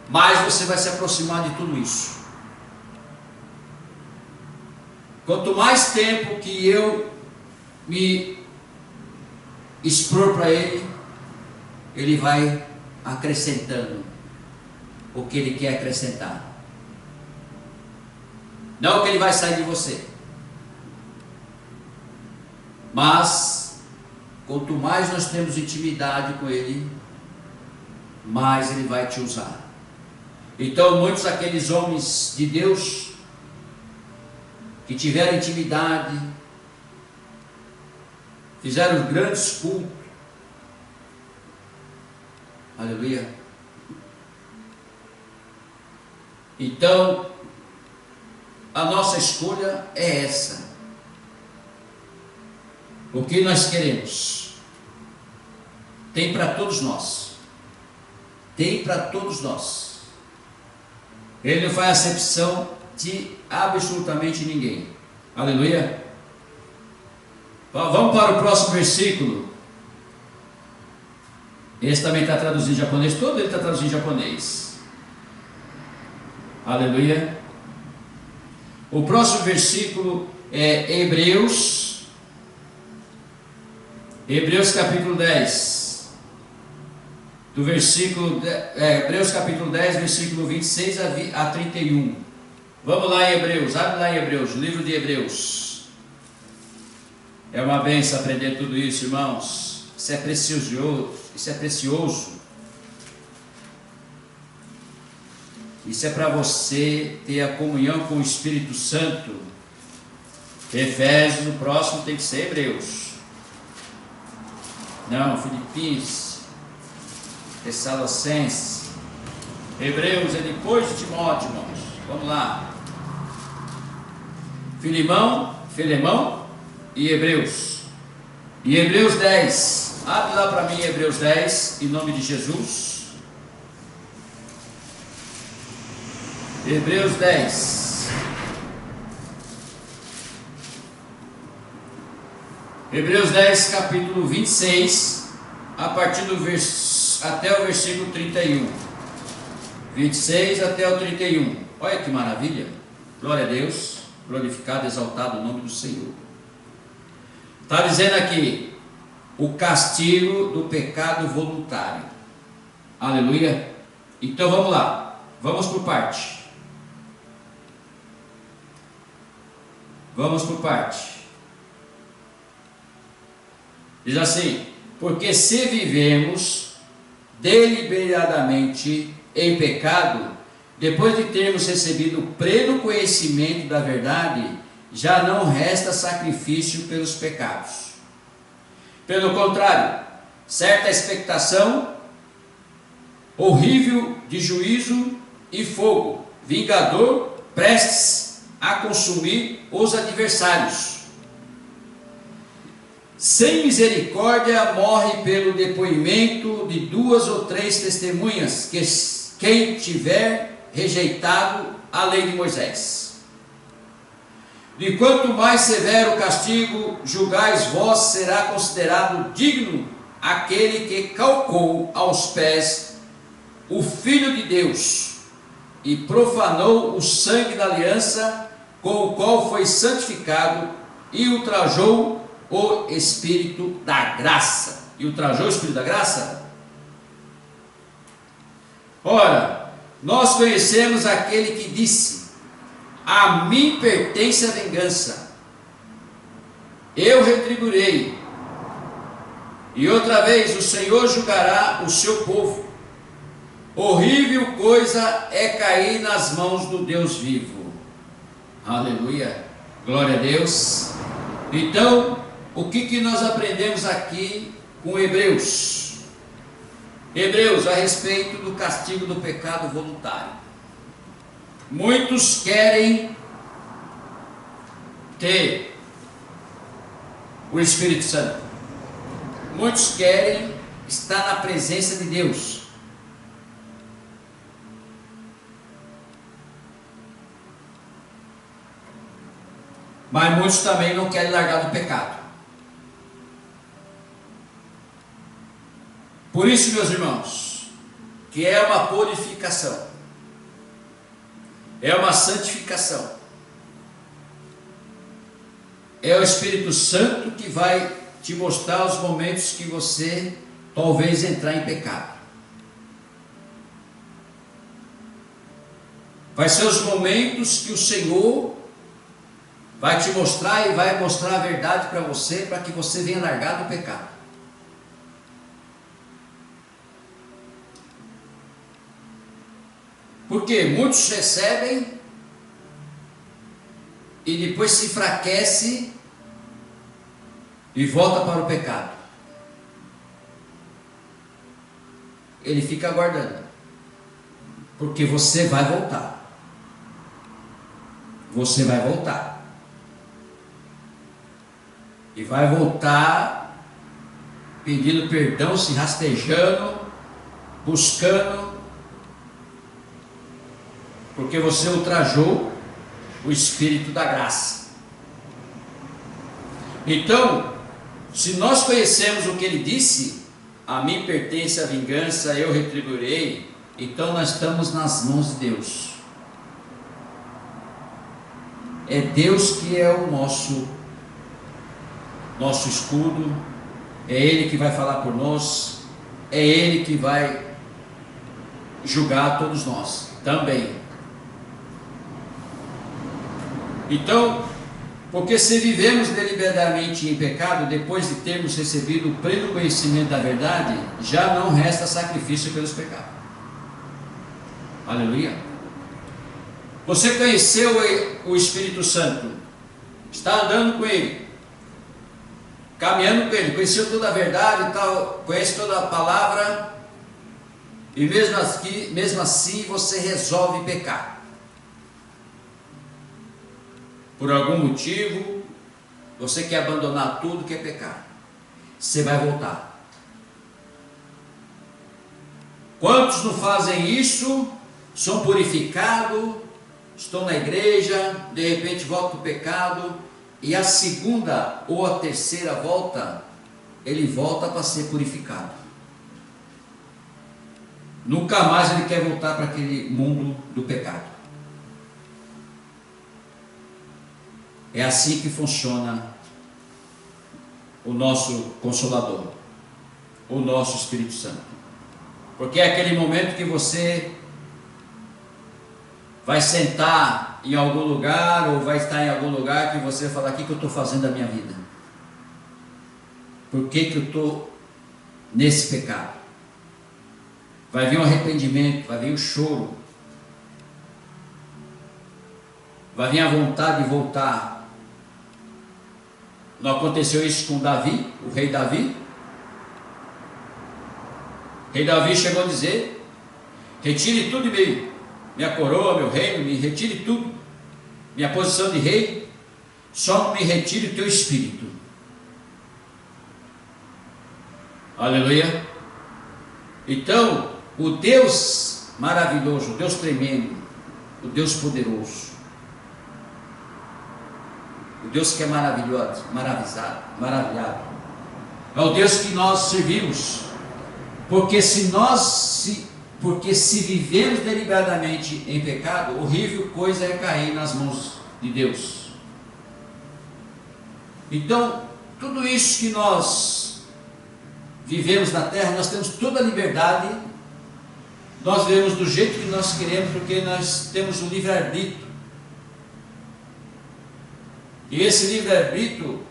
mais você vai se aproximar de tudo isso. Quanto mais tempo que eu me expor para Ele, Ele vai acrescentando o que Ele quer acrescentar. Não que Ele vai sair de você, mas quanto mais nós temos intimidade com Ele, mais Ele vai te usar. Então muitos daqueles homens de Deus que tiveram intimidade, fizeram grandes cultos. Aleluia. Então, a nossa escolha é essa. O que nós queremos? Tem para todos nós. Tem para todos nós. Ele não faz acepção de absolutamente ninguém. Aleluia. Vamos para o próximo versículo. Esse também está traduzido em japonês. Todo ele está traduzido em japonês. Aleluia. O próximo versículo é Hebreus capítulo 10. Do versículo Hebreus capítulo 10, versículo 26 a 31. Vamos lá em Hebreus. Abre lá em Hebreus, livro de Hebreus. É uma bênção aprender tudo isso, irmãos. Isso é precioso. Isso é precioso. Isso é para você ter a comunhão com o Espírito Santo. Efésios, o próximo tem que ser Hebreus. Não, Filipenses, Tessalonicenses. Hebreus é depois de Timóteo, irmãos. Vamos lá. Filemão e Hebreus. E Hebreus 10. Abre lá para mim Hebreus 10, em nome de Jesus. Hebreus 10. Hebreus 10, capítulo 26, a partir do até o versículo 31. 26 até o 31. Olha que maravilha. Glória a Deus. Glorificado, exaltado o nome do Senhor. Está dizendo aqui: o castigo do pecado voluntário. Aleluia. Então vamos lá. Vamos por parte. Vamos por parte. Diz assim: porque se vivemos deliberadamente em pecado, depois de termos recebido o pleno conhecimento da verdade, já não resta sacrifício pelos pecados. Pelo contrário, certa expectação horrível de juízo e fogo, vingador, prestes a consumir os adversários. Sem misericórdia morre pelo depoimento de 2 ou 3 testemunhas, que quem tiver rejeitado a lei de Moisés. De quanto mais severo castigo julgais vós, será considerado digno aquele que calcou aos pés o Filho de Deus e profanou o sangue da aliança com o qual foi santificado e ultrajou o Espírito da graça. E ultrajou o Espírito da graça? Ora, nós conhecemos aquele que disse: a mim pertence a vingança, eu retribuirei. E outra vez o Senhor julgará o seu povo. Horrível coisa é cair nas mãos do Deus vivo. Aleluia, glória a Deus. Então, o que nós aprendemos aqui com Hebreus? Hebreus, a respeito do castigo do pecado voluntário. Muitos querem ter o Espírito Santo. Muitos querem estar na presença de Deus. Mas muitos também não querem largar do pecado. Por isso, meus irmãos, que é uma purificação, é uma santificação, é o Espírito Santo que vai te mostrar os momentos que você talvez entrar em pecado. Vai ser os momentos que o Senhor vai te mostrar e vai mostrar a verdade para você, para que você venha largar do pecado. Porque muitos recebem e depois se enfraquece e volta para o pecado. Ele fica aguardando, porque você vai voltar. Você vai voltar. E vai voltar pedindo perdão, se rastejando, buscando, porque você ultrajou o Espírito da graça. Então, se nós conhecemos o que ele disse, a mim pertence a vingança, eu retribuirei, então nós estamos nas mãos de Deus. É Deus que é o nosso escudo, é Ele que vai falar por nós, é Ele que vai julgar todos nós também. Então, porque se vivemos deliberadamente em pecado, depois de termos recebido o pleno conhecimento da verdade, já não resta sacrifício pelos pecados. Aleluia. Você conheceu o Espírito Santo, está andando com Ele, caminhando com Ele, conheceu toda a verdade e tal, conhece toda a palavra, e mesmo assim você resolve pecar. Por algum motivo, você quer abandonar tudo, quer pecar. Você vai voltar. Quantos não fazem isso, são purificados, estão na igreja, de repente voltam para o pecado, e a segunda ou a terceira volta, ele volta para ser purificado. Nunca mais ele quer voltar para aquele mundo do pecado. É assim que funciona o nosso Consolador, o nosso Espírito Santo. Porque é aquele momento que você vai sentar em algum lugar, ou vai estar em algum lugar, que você vai falar: o que eu estou fazendo da minha vida? Por que eu estou nesse pecado? Vai vir o arrependimento, vai vir o choro, vai vir a vontade de voltar. Não aconteceu isso com Davi, o rei Davi? O rei Davi chegou a dizer: retire tudo de mim, minha coroa, meu reino, me retire tudo, minha posição de rei, só não me retire o teu espírito. Aleluia. Então, o Deus maravilhoso, o Deus tremendo, o Deus poderoso, o Deus que é maravilhoso, maravilhado. É o Deus que nós servimos, porque se vivemos deliberadamente em pecado, horrível coisa é cair nas mãos de Deus. Então, tudo isso que nós vivemos na terra, nós temos toda a liberdade, nós vivemos do jeito que nós queremos, porque nós temos o livre-arbítrio. E esse livre-arbítrio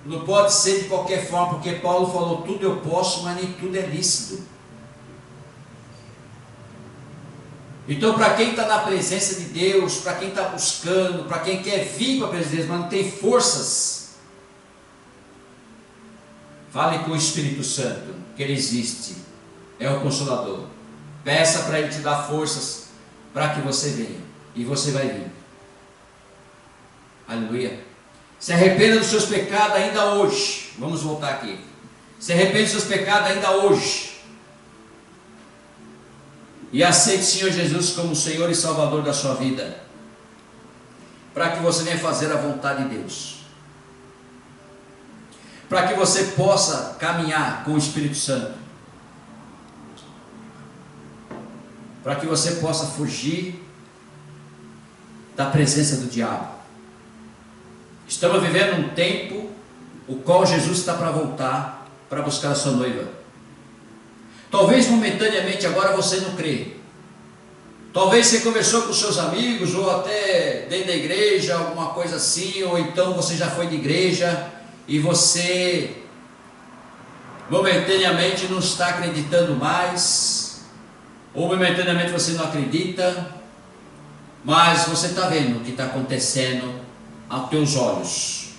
não pode ser de qualquer forma, porque Paulo falou: tudo eu posso, mas nem tudo é lícito. Então, para quem está na presença de Deus, para quem está buscando, para quem quer vir para a presença de Deus, mas não tem forças, fale com o Espírito Santo, que Ele existe, é o Consolador. Peça para Ele te dar forças para que você venha, e você vai vir. Aleluia. Se arrependa dos seus pecados ainda hoje. Vamos voltar aqui. Se arrependa dos seus pecados ainda hoje. E aceite o Senhor Jesus como Senhor e Salvador da sua vida, para que você venha fazer a vontade de Deus, para que você possa caminhar com o Espírito Santo, para que você possa fugir da presença do diabo. Estamos vivendo um tempo o qual Jesus está para voltar para buscar a sua noiva. Talvez momentaneamente agora você não crê. Talvez você conversou com seus amigos, ou até dentro da igreja, alguma coisa assim, ou então você já foi de igreja e você momentaneamente não está acreditando mais, ou momentaneamente você não acredita, mas você está vendo o que está acontecendo aos teus olhos,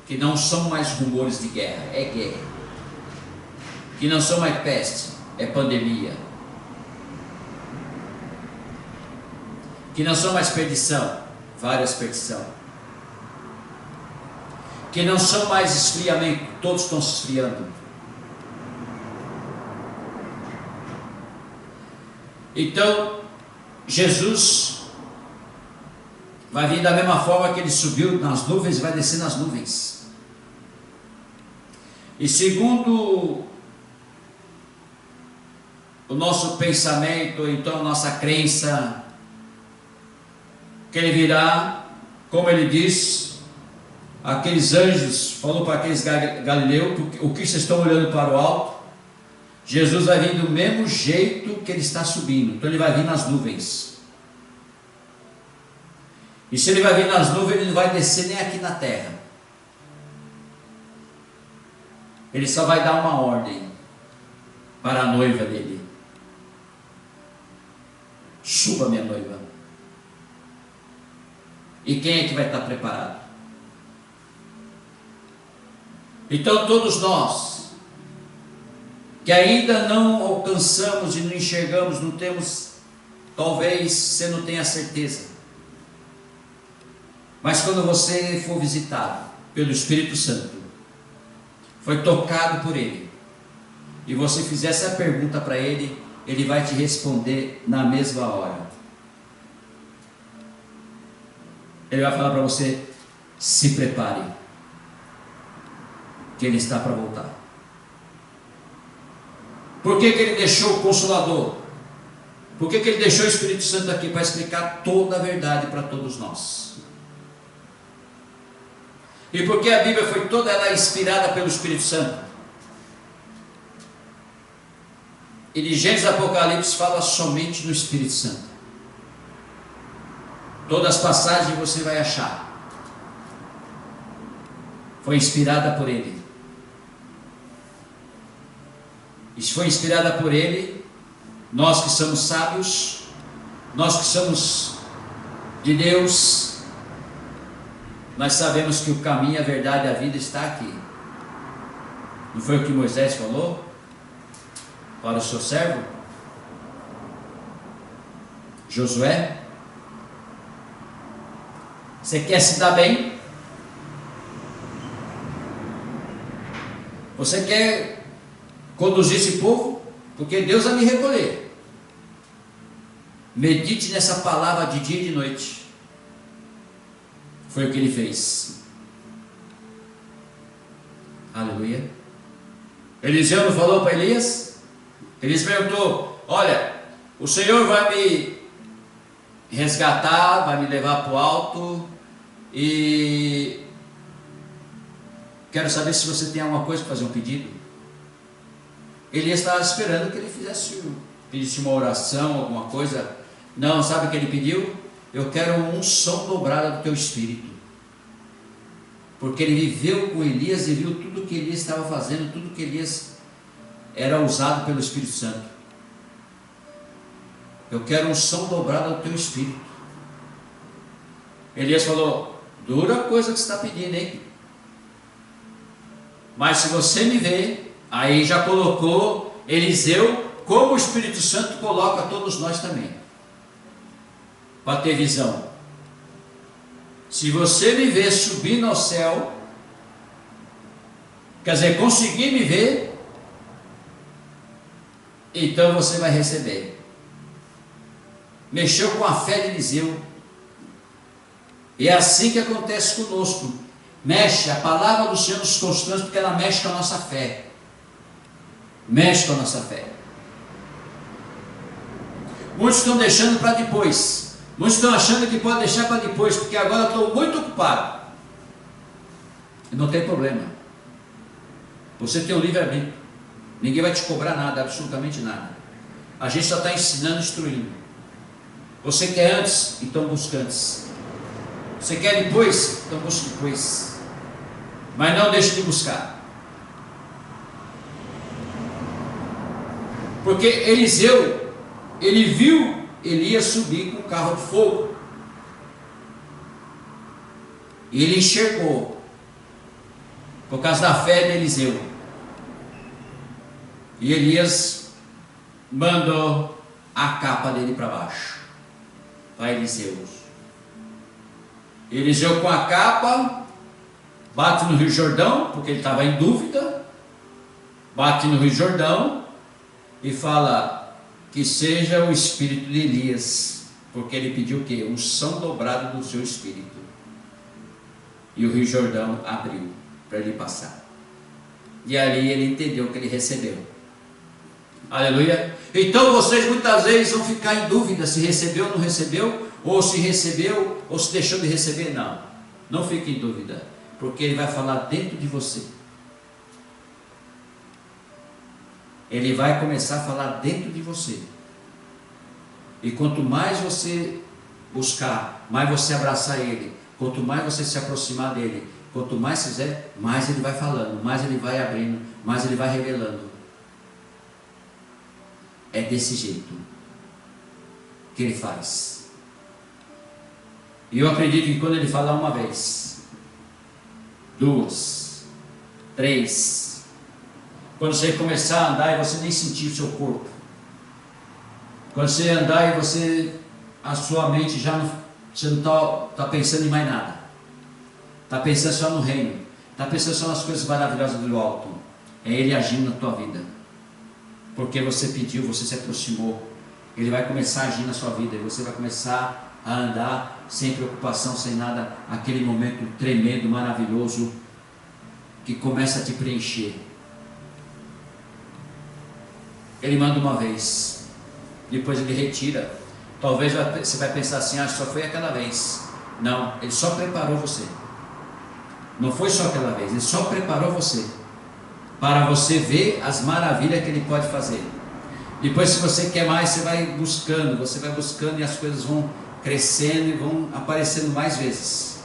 que não são mais rumores de guerra, é guerra, que não são mais peste, é pandemia, que não são mais perdição, várias perdição, que não são mais esfriamento, todos estão se esfriando. Então Jesus vai vir da mesma forma que Ele subiu nas nuvens, vai descer nas nuvens. E segundo o nosso pensamento, então a nossa crença, que Ele virá, como Ele diz, aqueles anjos, falou para aqueles galileus, o que vocês estão olhando para o alto, Jesus vai vir do mesmo jeito que Ele está subindo, então Ele vai vir nas nuvens. E se Ele vai vir nas nuvens, Ele não vai descer nem aqui na terra. Ele só vai dar uma ordem para a noiva dele: suba, minha noiva. E quem é que vai estar preparado? Então todos nós que ainda não alcançamos e não enxergamos, não temos, talvez você não tenha certeza, mas quando você for visitado pelo Espírito Santo, foi tocado por Ele, e você fizer essa pergunta para Ele, Ele vai te responder na mesma hora. Ele vai falar para você: se prepare, que Ele está para voltar. Por que Ele deixou o Consolador? Por que Ele deixou o Espírito Santo aqui? Para explicar toda a verdade para todos nós. E porque a Bíblia foi toda ela inspirada pelo Espírito Santo. E de Gênesis a Apocalipse fala somente no Espírito Santo. Todas as passagens você vai achar. Foi inspirada por Ele. E se foi inspirada por Ele, nós que somos sábios, nós que somos de Deus, nós sabemos que o caminho, a verdade e a vida está aqui. Não foi o que Moisés falou para o seu servo Josué? Você quer se dar bem? Você quer conduzir esse povo? Porque Deus vai me recolher. Medite nessa palavra de dia e de noite. Foi o que ele fez. Aleluia. Eliseu não falou para Elias? Elias perguntou: olha, o Senhor vai me resgatar, vai me levar para o alto, e quero saber se você tem alguma coisa para fazer um pedido. Elias estava esperando que ele pedisse uma oração, alguma coisa. Não, sabe o que ele pediu? Eu quero uma unção dobrada do teu espírito. Porque ele viveu com Elias e viu tudo que Elias estava fazendo, tudo que Elias era usado pelo Espírito Santo. Eu quero unção dobrada do teu espírito. Elias falou: dura coisa que você está pedindo, hein? Mas se você me vê, aí já colocou Eliseu, como o Espírito Santo coloca todos nós também, para ter visão. Se você me ver subindo ao céu, quer dizer, conseguir me ver, então você vai receber. Mexeu com a fé de Eliseu. E é assim que acontece conosco. Mexe, a palavra do Senhor nos constrange, porque ela mexe com a nossa fé. Mexe com a nossa fé. Muitos estão deixando para depois. Muitos estão achando que pode deixar para depois, porque agora eu estou muito ocupado. E não tem problema. Você tem o livre-arbítrio. Ninguém vai te cobrar nada, absolutamente nada. A gente só está ensinando, instruindo. Você quer antes? Então busca antes. Você quer depois? Então busca depois. Mas não deixe de buscar. Porque Eliseu, ele viu Elias subir com um carro de fogo. E ele enxergou. Por causa da fé de Eliseu. E Elias mandou a capa dele para baixo. Para Eliseu. Eliseu com a capa, bate no Rio Jordão, porque ele estava em dúvida. Bate no Rio Jordão e fala que seja o espírito de Elias, porque ele pediu o quê? Unção dobrada do seu espírito. E o Rio Jordão abriu para ele passar. E ali ele entendeu que ele recebeu. Aleluia. Então vocês muitas vezes vão ficar em dúvida se recebeu ou não recebeu, ou se recebeu ou se deixou de receber. Não, não fique em dúvida, porque ele vai falar dentro de você. Ele vai começar a falar dentro de você. E quanto mais você buscar, mais você abraçar ele, quanto mais você se aproximar dele, quanto mais fizer, mais ele vai falando, mais ele vai abrindo, mais ele vai revelando. É desse jeito que ele faz. E eu acredito que quando ele falar uma vez, duas, três, quando você começar a andar e você nem sentir o seu corpo, quando você andar e você, a sua mente já não, você não está pensando em mais nada, está pensando só no reino, está pensando só nas coisas maravilhosas do alto, é ele agindo na tua vida. Porque você pediu, você se aproximou. Ele vai começar a agir na sua vida. E você vai começar a andar sem preocupação, sem nada. Aquele momento tremendo, maravilhoso, que começa a te preencher. Ele manda uma vez. Depois ele retira. Talvez você vai pensar assim: ah, só foi aquela vez. Não, ele só preparou você. Não foi só aquela vez. Ele só preparou você. Para você ver as maravilhas que ele pode fazer. Depois, se você quer mais, você vai buscando e as coisas vão crescendo e vão aparecendo mais vezes.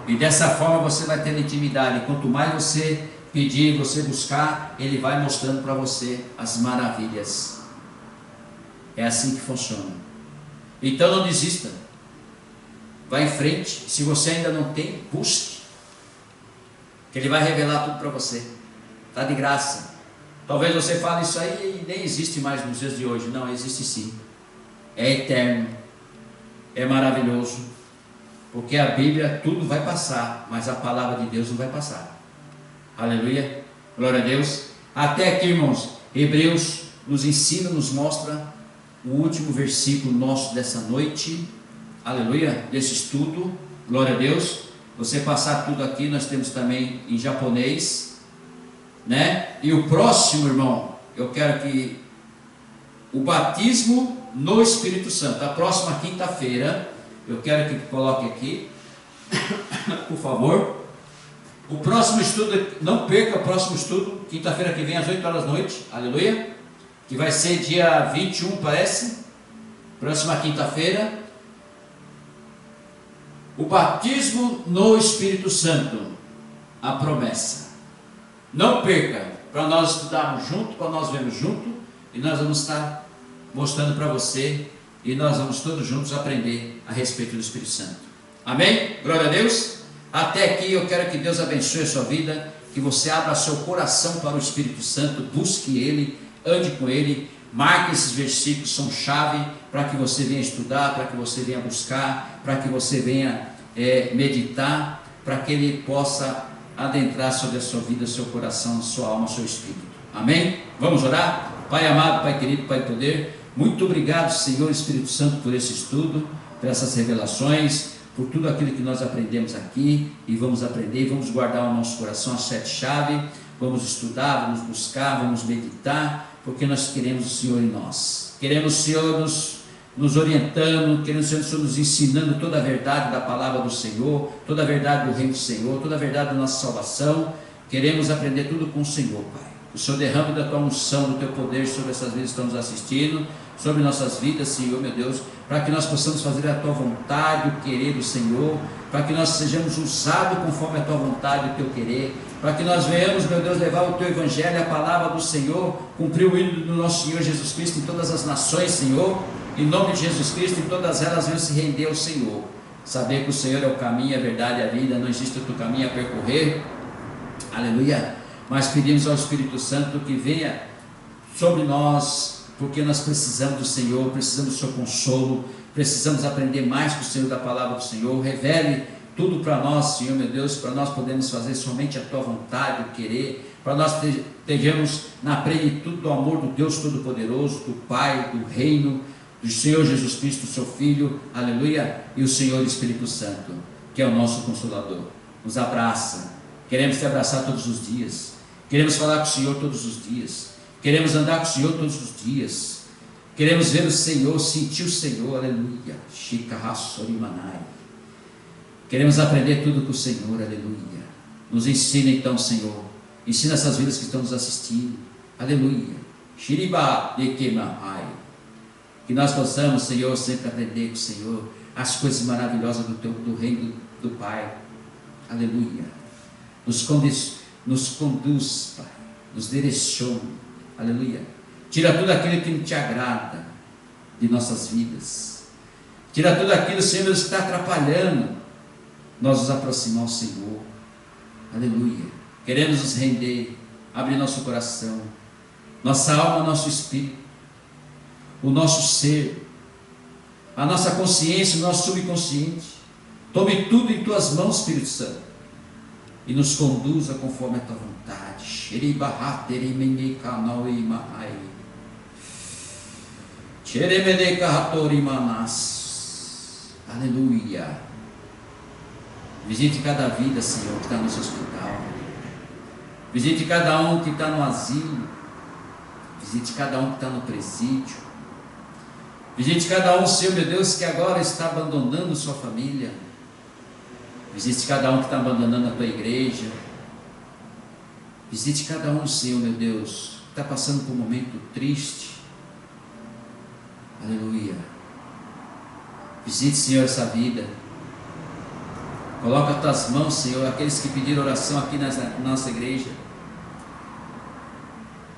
E dessa forma você vai tendo intimidade. Quanto mais você pedir, você buscar, ele vai mostrando para você as maravilhas. É assim que funciona. Então não desista. Vá em frente. Se você ainda não tem, busque. Que ele vai revelar tudo para você. Está de graça. Talvez você fale isso aí e nem existe mais nos dias de hoje. Não, existe sim. É eterno. É maravilhoso. Porque a Bíblia tudo vai passar, mas a palavra de Deus não vai passar. Aleluia. Glória a Deus. Até aqui, irmãos, Hebreus nos ensina, nos mostra o último versículo nosso dessa noite. aleluia, desse estudo, glória a Deus. Você passar tudo aqui, nós temos também em japonês, né? E o próximo, irmão, eu quero que o batismo no Espírito Santo, a próxima quinta-feira, eu quero que coloque aqui, por favor. O próximo estudo, não perca o próximo estudo, quinta-feira que vem às 8 horas da noite, aleluia, que vai ser dia 21, parece, próxima quinta-feira. O batismo no Espírito Santo, a promessa. Não perca, para nós estudarmos junto, para nós vermos junto, e nós vamos estar mostrando para você, e nós vamos todos juntos aprender a respeito do Espírito Santo. Amém? Glória a Deus. Até aqui eu quero que Deus abençoe a sua vida, que você abra seu coração para o Espírito Santo, busque Ele, ande com Ele, marque esses versículos, são chave para que você venha estudar, para que você venha buscar, para que você venha meditar, para que Ele possa adentrar sobre a sua vida, seu coração, sua alma, seu espírito. Amém? Vamos orar? Pai amado, Pai querido, Pai poder, muito obrigado, Senhor Espírito Santo, por esse estudo, por essas revelações, por tudo aquilo que nós aprendemos aqui, e vamos aprender, e vamos guardar o nosso coração, as 7 chaves, vamos estudar, vamos buscar, vamos meditar, porque nós queremos o Senhor em nós, queremos o Senhor nos orientando, queremos o Senhor nos ensinando toda a verdade da palavra do Senhor, toda a verdade do reino do Senhor, toda a verdade da nossa salvação, queremos aprender tudo com o Senhor, Pai. O Senhor derrame da tua unção, do teu poder sobre essas vidas que estamos assistindo, sobre nossas vidas, Senhor, meu Deus, para que nós possamos fazer a tua vontade, o querer do Senhor, para que nós sejamos usados conforme a tua vontade, o teu querer, para que nós venhamos, meu Deus, levar o teu evangelho, a palavra do Senhor, cumprir o hino do nosso Senhor Jesus Cristo em todas as nações, Senhor, em nome de Jesus Cristo, em todas elas venham se render ao Senhor, saber que o Senhor é o caminho, a verdade e a vida, não existe outro caminho a percorrer, aleluia. Mas pedimos ao Espírito Santo que venha sobre nós, porque nós precisamos do Senhor, precisamos do seu consolo, precisamos aprender mais com o Senhor, da palavra do Senhor. Revele tudo para nós, Senhor meu Deus, para nós podermos fazer somente a tua vontade, o querer, para nós estejamos na plenitude do amor do Deus Todo-Poderoso, do Pai, do Reino, do Senhor Jesus Cristo, seu Filho, aleluia, e o Senhor Espírito Santo, que é o nosso Consolador. Nos abraça, queremos te abraçar todos os dias. Queremos falar com o Senhor todos os dias, queremos andar com o Senhor todos os dias, queremos ver o Senhor, sentir o Senhor, aleluia, queremos aprender tudo com o Senhor, aleluia. Nos ensina então, Senhor, ensina essas vidas que estão nos assistindo, aleluia, que nós possamos, Senhor, sempre aprender com o Senhor as coisas maravilhosas do reino do Pai, aleluia. Nos conduz, Pai, nos direciona, aleluia. Tira tudo aquilo que não te agrada de nossas vidas, tira tudo aquilo, Senhor, que está atrapalhando nós nos aproximar ao Senhor, aleluia. Queremos nos render, abrir nosso coração, nossa alma, nosso espírito, o nosso ser, a nossa consciência, o nosso subconsciente. Tome tudo em tuas mãos, Espírito Santo, e nos conduza conforme a tua vontade. Aleluia. Visite cada vida, Senhor, que está no seu hospital. Visite cada um que está no asilo. Visite cada um que está no presídio. Visite cada um, Senhor, meu Deus, que agora está abandonando sua família. Visite cada um que está abandonando a tua igreja. Visite cada um, Senhor, meu Deus, que está passando por um momento triste. Aleluia. Visite, Senhor, essa vida. Coloca as tuas mãos, Senhor, aqueles que pediram oração aqui na nossa igreja.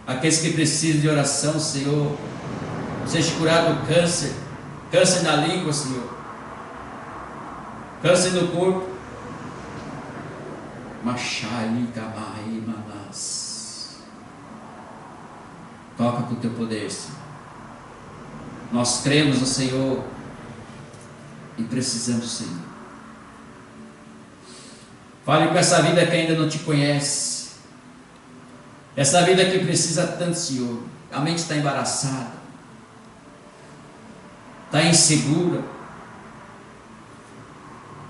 Aqueles que precisam de oração, Senhor. Seja curado do câncer. Câncer na língua, Senhor. Câncer no corpo. Toca com o teu poder, Senhor. Nós cremos no Senhor e precisamos do Senhor. Fale com essa vida que ainda não te conhece, essa vida que precisa tanto, Senhor. A mente está embaraçada, está insegura,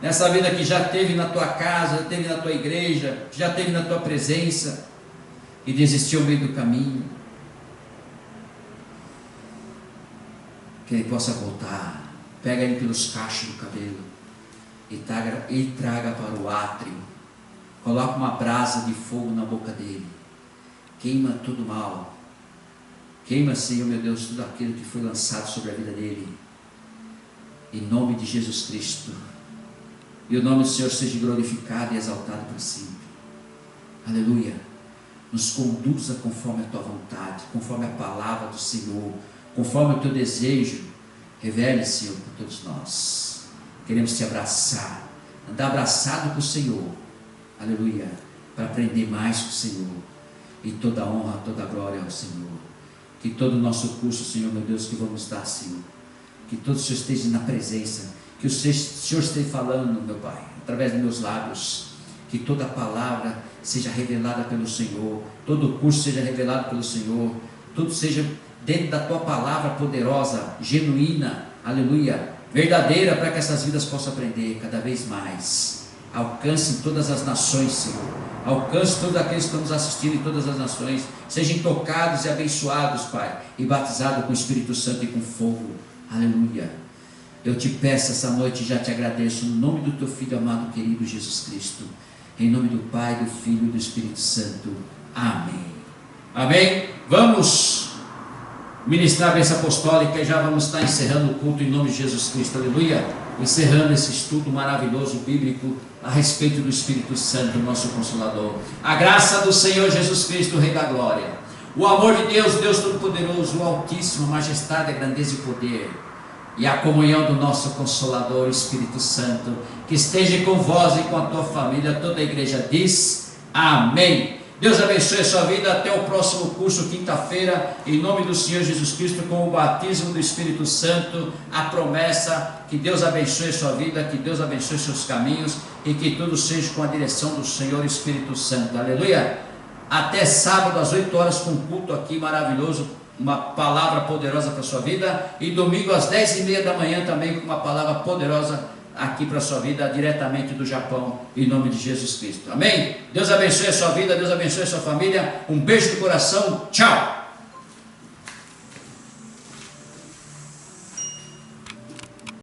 nessa vida que já teve na tua casa, já teve na tua igreja, já teve na tua presença e desistiu ao meio do caminho. Que ele possa voltar. Pega ele pelos cachos do cabelo e traga para o átrio. Coloca uma brasa de fogo na boca dele. Queima tudo mal. Queima, Senhor, meu Deus, tudo aquilo que foi lançado sobre a vida dele. Em nome de Jesus Cristo. E o nome do Senhor seja glorificado e exaltado para sempre. Aleluia. Nos conduza conforme a tua vontade, conforme a palavra do Senhor, conforme o teu desejo. Revele, Senhor, por todos nós. Queremos te abraçar, andar abraçado com o Senhor. Aleluia. Para aprender mais com o Senhor. E toda honra, toda glória ao Senhor. Que todo o nosso curso, Senhor, meu Deus, que vamos dar, Senhor. Que todo o Senhor esteja na presença. Que o Senhor esteja falando, meu Pai, através dos meus lábios. Que toda palavra seja revelada pelo Senhor. Todo o curso seja revelado pelo Senhor. Tudo seja dentro da tua palavra poderosa, genuína, aleluia, verdadeira, para que essas vidas possam aprender cada vez mais. Alcance todas as nações, Senhor. Alcance todos aqueles que estão nos assistindo em todas as nações. Sejam tocados e abençoados, Pai, e batizados com o Espírito Santo e com fogo. Aleluia. Eu te peço essa noite e já te agradeço no nome do teu Filho amado, querido Jesus Cristo. Em nome do Pai, do Filho e do Espírito Santo. Amém. Amém. Vamos ministrar a bênção apostólica e já vamos estar encerrando o culto em nome de Jesus Cristo. Aleluia. Encerrando esse estudo maravilhoso bíblico a respeito do Espírito Santo, nosso Consolador. A graça do Senhor Jesus Cristo, o Rei da Glória. O amor de Deus, Deus Todo-Poderoso, o Altíssimo, majestade, grandeza e poder. E a comunhão do nosso Consolador, o Espírito Santo, que esteja com vós e com a tua família. Toda a igreja diz amém. Deus abençoe a sua vida. Até o próximo curso, quinta-feira, em nome do Senhor Jesus Cristo, com o batismo do Espírito Santo, a promessa. Que Deus abençoe a sua vida, que Deus abençoe seus caminhos e que tudo seja com a direção do Senhor Espírito Santo. Aleluia. Até sábado às 8 horas com um culto aqui maravilhoso, uma palavra poderosa para a sua vida, e domingo às 10h30 da manhã também com uma palavra poderosa aqui para a sua vida, diretamente do Japão, em nome de Jesus Cristo. Amém? Deus abençoe a sua vida, Deus abençoe a sua família. Um beijo no coração. Tchau!